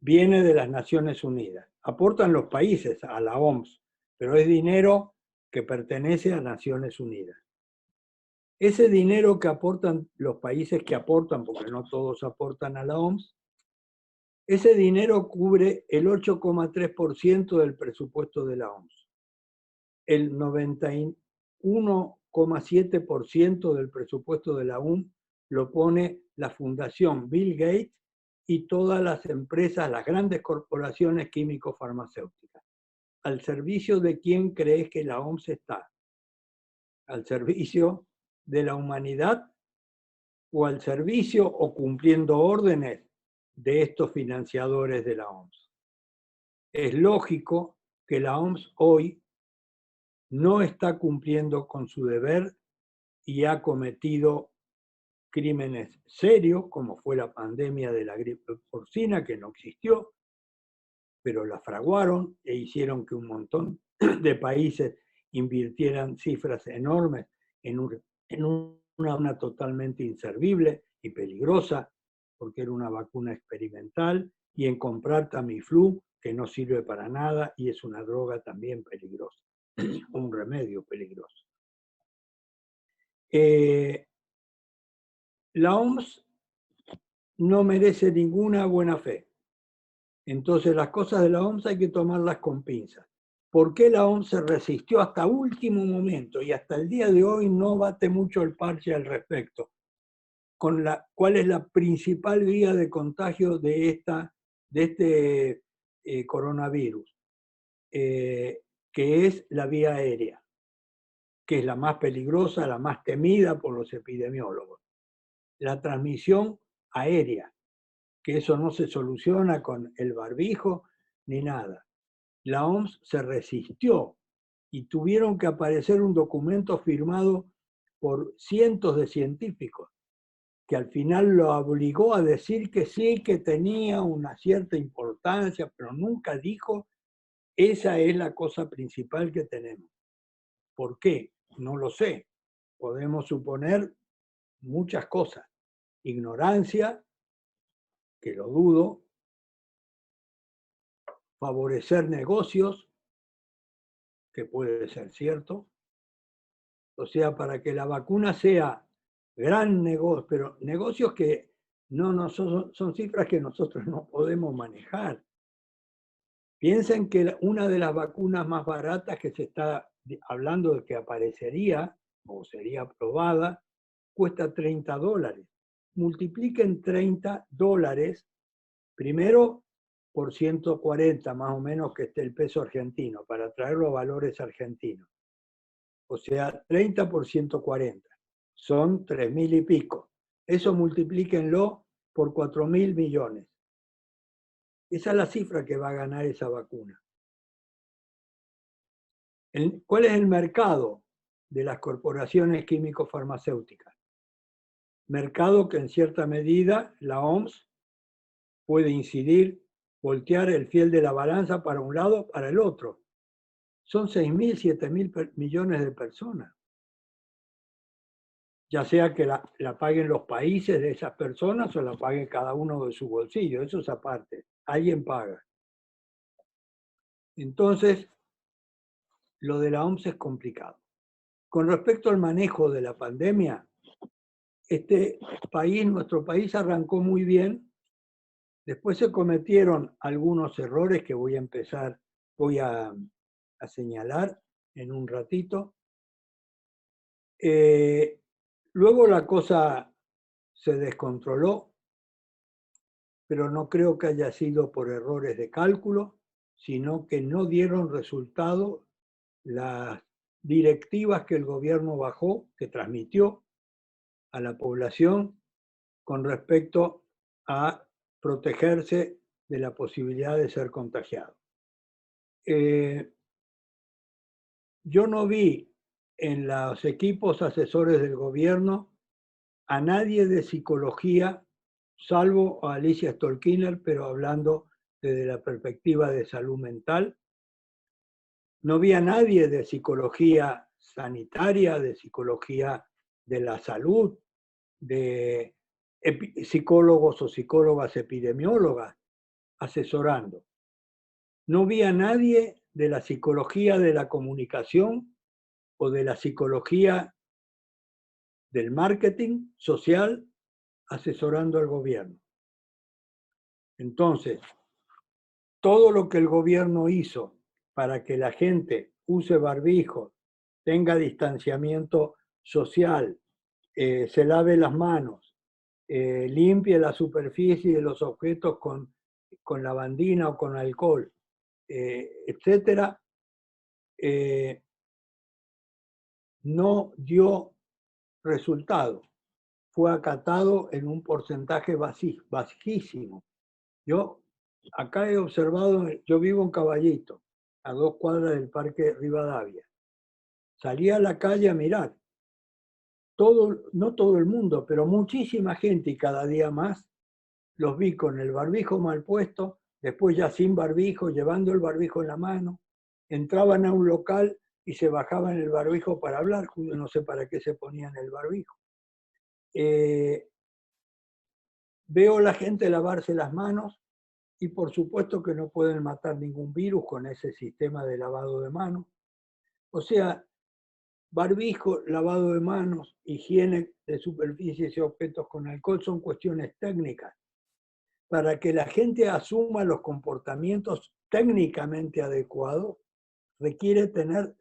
viene de las Naciones Unidas. Aportan los países a la OMS, pero es dinero que pertenece a Naciones Unidas. Ese dinero que aportan los países que aportan, porque no todos aportan a la OMS, ese dinero cubre el 8,3% del presupuesto de la OMS. El 91,7% del presupuesto de la OMS lo pone la Fundación Bill Gates y todas las empresas, las grandes corporaciones químico-farmacéuticas. ¿Al servicio de quién crees que la OMS está? ¿Al servicio de la humanidad o al servicio o cumpliendo órdenes de estos financiadores de la OMS? Es lógico que la OMS hoy no está cumpliendo con su deber y ha cometido crímenes serios, como fue la pandemia de la gripe porcina, que no existió, pero la fraguaron e hicieron que un montón de países invirtieran cifras enormes en una totalmente inservible y peligrosa, porque era una vacuna experimental, y en comprar Tamiflu, que no sirve para nada y es una droga también peligrosa, un remedio peligroso. La OMS no merece ninguna buena fe. Entonces las cosas de la OMS hay que tomarlas con pinzas. ¿Por qué la OMS se resistió hasta último momento y hasta el día de hoy no bate mucho el parche al respecto? ¿Cuál es la principal vía de contagio de este coronavirus? Que es la vía aérea, que es la más peligrosa, la más temida por los epidemiólogos. La transmisión aérea, que eso no se soluciona con el barbijo ni nada. La OMS se resistió y tuvieron que aparecer un documento firmado por cientos de científicos que al final lo obligó a decir que sí, que tenía una cierta importancia, pero nunca dijo, esa es la cosa principal que tenemos. ¿Por qué? No lo sé. Podemos suponer muchas cosas. Ignorancia, que lo dudo, favorecer negocios, que puede ser cierto. O sea, para que la vacuna sea gran negocio, pero negocios que son cifras que nosotros no podemos manejar. Piensen que una de las vacunas más baratas que se está hablando de que aparecería o sería aprobada, cuesta $30. Multipliquen $30, primero por 140 más o menos que esté el peso argentino, para traerlo a valores argentinos. O sea, 30 por 140, son 3.000 y pico. Eso multiplíquenlo por 4.000 millones. Esa es la cifra que va a ganar esa vacuna. ¿Cuál es el mercado de las corporaciones químico-farmacéuticas? Mercado que en cierta medida la OMS puede incidir, voltear el fiel de la balanza para un lado, para el otro. Son 6.000, 7.000 millones de personas. Ya sea que la paguen los países de esas personas o la paguen cada uno de su bolsillo, eso es aparte. Alguien paga. Entonces, lo de la OMS es complicado. Con respecto al manejo de la pandemia, nuestro país arrancó muy bien. Después se cometieron algunos errores que voy a señalar en un ratito. Luego la cosa se descontroló, pero no creo que haya sido por errores de cálculo, sino que no dieron resultado las directivas que el gobierno bajó, que transmitió a la población con respecto a protegerse de la posibilidad de ser contagiado. Yo no vi en los equipos asesores del gobierno a nadie de psicología, salvo a Alicia Stolkiner, pero hablando desde la perspectiva de salud mental. No vi a nadie de psicología sanitaria, de psicología de la salud, de psicólogos o psicólogas epidemiólogas asesorando. No vi a nadie de la psicología de la comunicación o de la psicología del marketing social asesorando al gobierno. Entonces, todo lo que el gobierno hizo para que la gente use barbijo, tenga distanciamiento social, se lave las manos, limpie la superficie de los objetos con lavandina o con alcohol, etcétera, no dio resultado. Fue acatado en un porcentaje bajísimo. Yo acá he observado, yo vivo en Caballito, a 2 cuadras del Parque Rivadavia. Salí a la calle a mirar no todo el mundo, pero muchísima gente y cada día más, los vi con el barbijo mal puesto, después ya sin barbijo, llevando el barbijo en la mano, entraban a un local y se bajaban el barbijo para hablar, no sé para qué se ponían el barbijo. Veo a la gente lavarse las manos y por supuesto que no pueden matar ningún virus con ese sistema de lavado de manos. O sea, barbijo, lavado de manos, higiene de superficies y objetos con alcohol son cuestiones técnicas. Para que la gente asuma los comportamientos técnicamente adecuados, requiere tener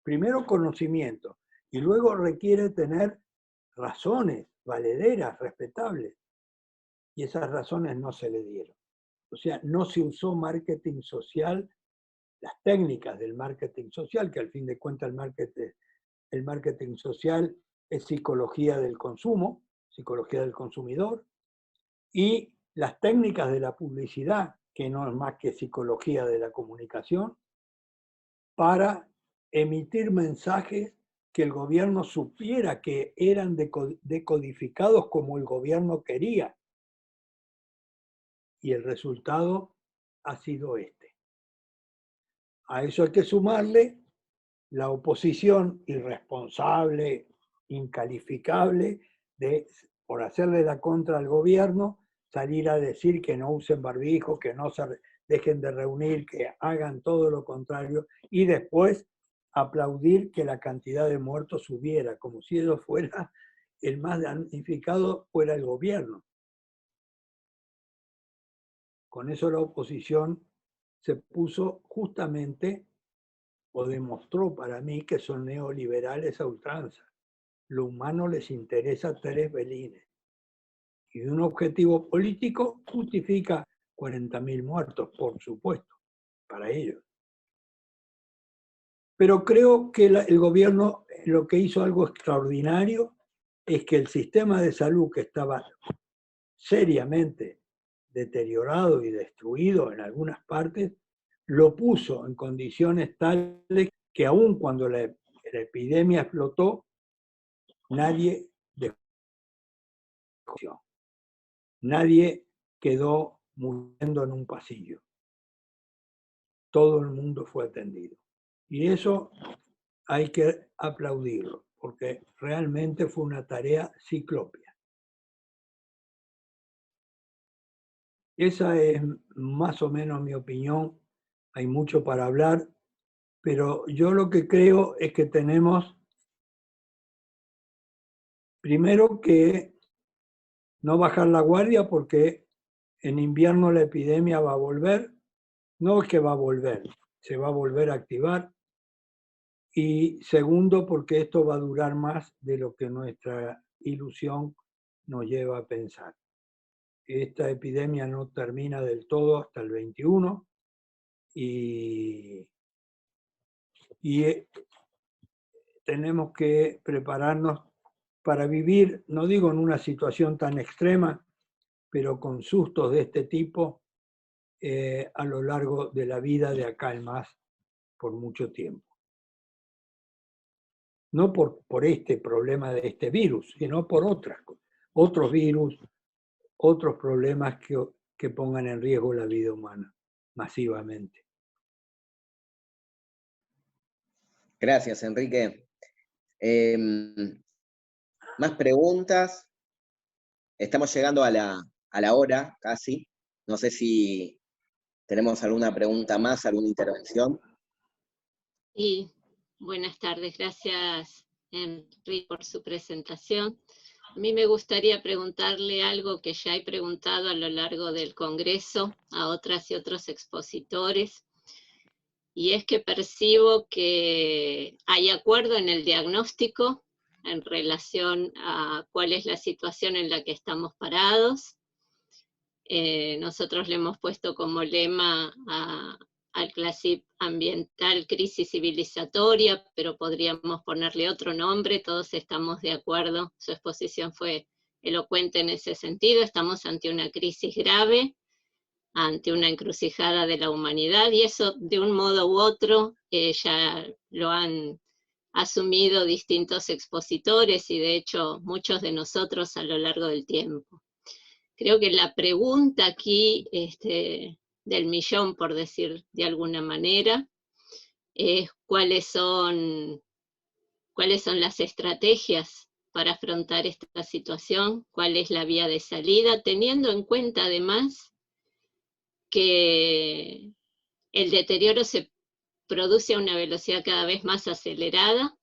primero conocimiento y luego requiere tener razones valederas, respetables. Y esas razones no se le dieron. O sea, no se usó marketing social, las técnicas del marketing social, que al fin de cuentas el marketing social es psicología del consumo, psicología del consumidor, y las técnicas de la publicidad, que no es más que psicología de la comunicación, para emitir mensajes que el gobierno supiera que eran decodificados como el gobierno quería. Y el resultado ha sido este. A eso hay que sumarle la oposición irresponsable, incalificable, por hacerle la contra al gobierno, salir a decir que no usen barbijo, que no se dejen de reunir, que hagan todo lo contrario, y después aplaudir que la cantidad de muertos subiera, como si eso fuera el más damnificado, fuera el gobierno. Con eso la oposición se puso justamente, o demostró para mí, que son neoliberales a ultranza. Lo humano les interesa 3 velines. Y un objetivo político justifica 40.000 muertos, por supuesto, para ellos. Pero creo que el gobierno lo que hizo algo extraordinario es que el sistema de salud, que estaba seriamente deteriorado y destruido en algunas partes, lo puso en condiciones tales que aun cuando la epidemia explotó, nadie dejó. Nadie quedó muriendo en un pasillo. Todo el mundo fue atendido. Y eso hay que aplaudirlo, porque realmente fue una tarea ciclópea. Esa es más o menos mi opinión. Hay mucho para hablar, pero yo lo que creo es que tenemos, primero, que no bajar la guardia, porque en invierno la epidemia va a volver. No es que va a volver, se va a volver a activar. Y segundo, porque esto va a durar más de lo que nuestra ilusión nos lleva a pensar. Esta epidemia no termina del todo hasta el 21 y tenemos que prepararnos para vivir, no digo en una situación tan extrema, pero con sustos de este tipo a lo largo de la vida de acá en más por mucho tiempo. No por este problema de este virus, sino por otros virus, otros problemas que pongan en riesgo la vida humana masivamente. Gracias, Enrique. Más preguntas. Estamos llegando a la hora casi. No sé si tenemos alguna pregunta más, alguna intervención. Y buenas tardes, gracias Enrique por su presentación. A mí me gustaría preguntarle algo que ya he preguntado a lo largo del Congreso a otras y otros expositores, y es que percibo que hay acuerdo en el diagnóstico en relación a cuál es la situación en la que estamos parados. Nosotros le hemos puesto como lema al CLASIP ambiental crisis civilizatoria, pero podríamos ponerle otro nombre, todos estamos de acuerdo, su exposición fue elocuente en ese sentido, estamos ante una crisis grave, ante una encrucijada de la humanidad, y eso de un modo u otro ya lo han asumido distintos expositores y de hecho muchos de nosotros a lo largo del tiempo. Creo que la pregunta aquí del millón, por decir de alguna manera, es cuáles son las estrategias para afrontar esta situación, cuál es la vía de salida, teniendo en cuenta además que el deterioro se produce a una velocidad cada vez más acelerada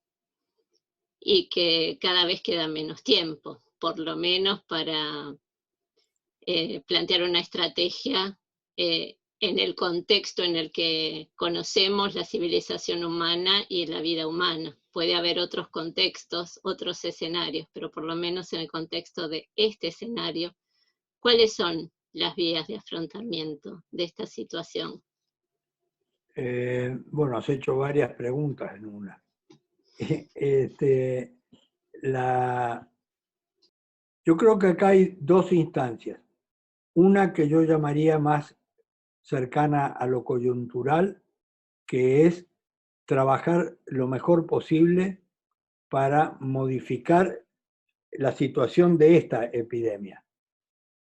y que cada vez queda menos tiempo, por lo menos para plantear una estrategia en el contexto en el que conocemos la civilización humana y la vida humana. Puede haber otros contextos, otros escenarios, pero por lo menos en el contexto de este escenario, ¿cuáles son las vías de afrontamiento de esta situación? Bueno, has hecho varias preguntas en una. Yo creo que acá hay dos instancias. Una que yo llamaría más cercana a lo coyuntural, que es trabajar lo mejor posible para modificar la situación de esta epidemia.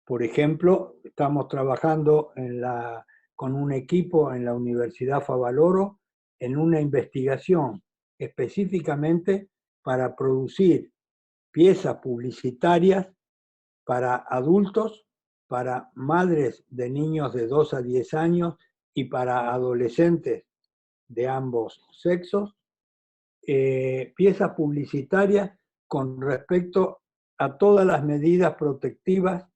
Por ejemplo, estamos trabajando con un equipo en la Universidad Favaloro en una investigación específicamente para producir piezas publicitarias para adultos, para madres de niños de 2 a 10 años y para adolescentes de ambos sexos, piezas publicitarias con respecto a todas las medidas protectivas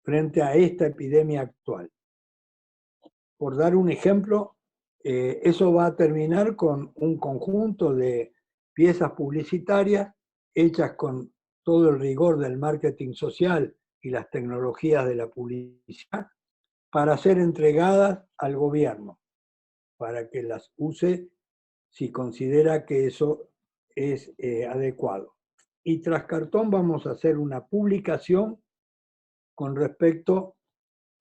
frente a esta epidemia actual. Por dar un ejemplo, eso va a terminar con un conjunto de piezas publicitarias hechas con todo el rigor del marketing social y las tecnologías de la publicidad para ser entregadas al gobierno, para que las use si considera que eso es adecuado. Y tras cartón vamos a hacer una publicación con respecto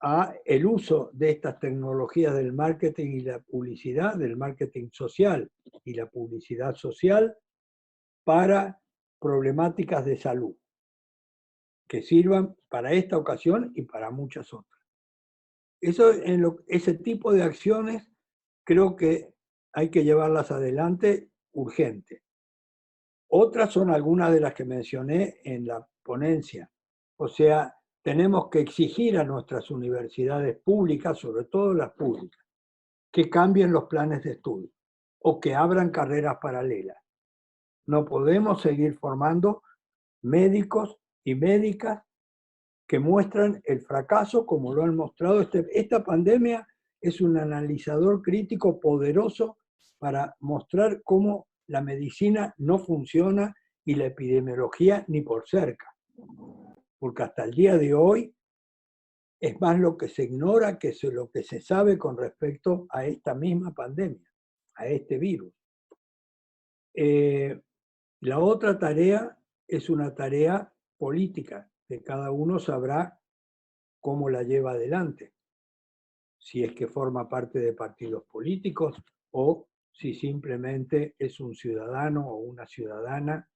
a el uso de estas tecnologías del marketing y la publicidad, del marketing social y la publicidad social para problemáticas de salud, que sirvan para esta ocasión y para muchas otras. Ese tipo de acciones creo que hay que llevarlas adelante urgente. Otras son algunas de las que mencioné en la ponencia. O sea, tenemos que exigir a nuestras universidades públicas, sobre todo las públicas, que cambien los planes de estudio o que abran carreras paralelas. No podemos seguir formando médicos y médicas que muestran el fracaso como lo han mostrado. Esta pandemia es un analizador crítico poderoso para mostrar cómo la medicina no funciona y la epidemiología ni por cerca. Porque hasta el día de hoy es más lo que se ignora que lo que se sabe con respecto a esta misma pandemia, a este virus. La otra tarea es una tarea política, que cada uno sabrá cómo la lleva adelante, si es que forma parte de partidos políticos o si simplemente es un ciudadano o una ciudadana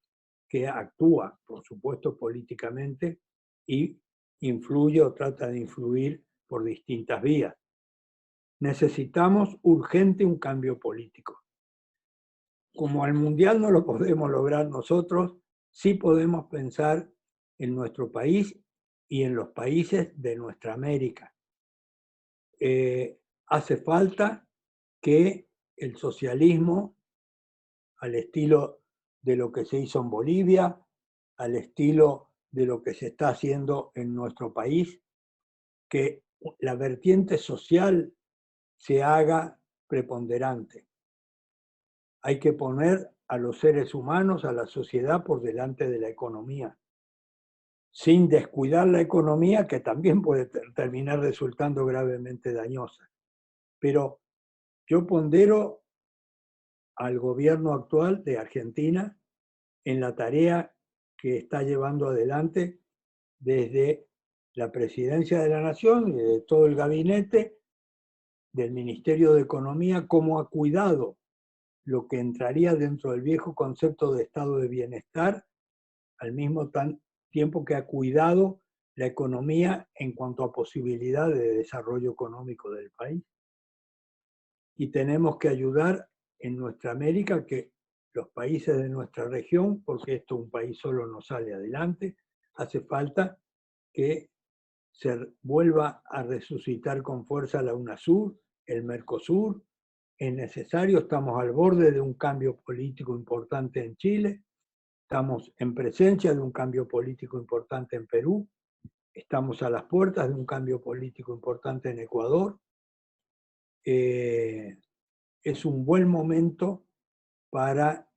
que actúa, por supuesto, políticamente y influye o trata de influir por distintas vías. Necesitamos urgente un cambio político. Como al mundial no lo podemos lograr nosotros, sí podemos pensar en nuestro país y en los países de nuestra América. Hace falta que el socialismo, al estilo de lo que se hizo en Bolivia, al estilo de lo que se está haciendo en nuestro país, que la vertiente social se haga preponderante. Hay que poner a los seres humanos, a la sociedad por delante de la economía, sin descuidar la economía, que también puede terminar resultando gravemente dañosa. Pero yo pondero al gobierno actual de Argentina en la tarea que está llevando adelante desde la Presidencia de la Nación y de todo el gabinete del Ministerio de Economía, cómo ha cuidado lo que entraría dentro del viejo concepto de estado de bienestar, al mismo tiempo que ha cuidado la economía en cuanto a posibilidad de desarrollo económico del país. Y tenemos que ayudar en nuestra América que los países de nuestra región, porque esto un país solo no sale adelante, hace falta que se vuelva a resucitar con fuerza la UNASUR, el Mercosur. Es necesario, estamos al borde de un cambio político importante en Chile, estamos en presencia de un cambio político importante en Perú, estamos a las puertas de un cambio político importante en Ecuador. Es un buen momento para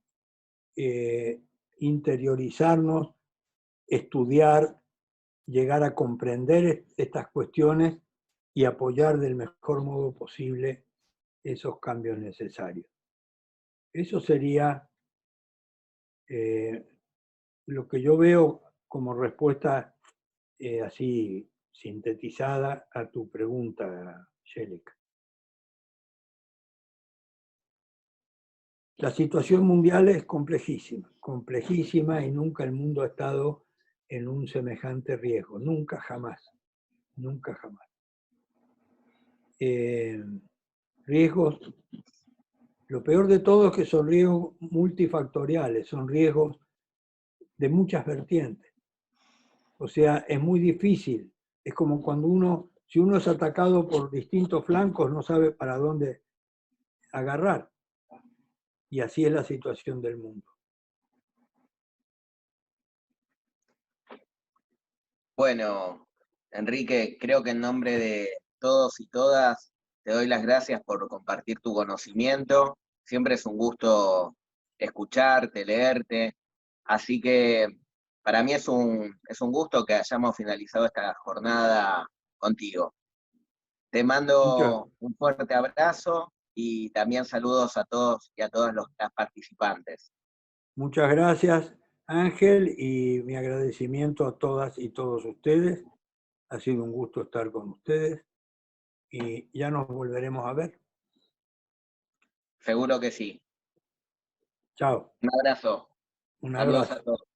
interiorizarnos, estudiar, llegar a comprender estas cuestiones y apoyar del mejor modo posible esos cambios necesarios. Eso sería lo que yo veo como respuesta así sintetizada a tu pregunta, Shelic. La situación mundial es complejísima, complejísima, y nunca el mundo ha estado en un semejante riesgo, nunca jamás, nunca jamás. Riesgos, lo peor de todo es que son riesgos multifactoriales, son riesgos de muchas vertientes. O sea, es muy difícil, es como cuando si uno es atacado por distintos flancos, no sabe para dónde agarrar. Y así es la situación del mundo. Bueno, Enrique, creo que en nombre de todos y todas te doy las gracias por compartir tu conocimiento. Siempre es un gusto escucharte, leerte. Así que para mí es un gusto que hayamos finalizado esta jornada contigo. Te mando un fuerte abrazo y también saludos a todos y a todas las participantes. Muchas gracias, Ángel, y mi agradecimiento a todas y todos ustedes. Ha sido un gusto estar con ustedes y ya nos volveremos a ver. Seguro que sí. Chao. Un abrazo. Un Saludos abrazo. a todos.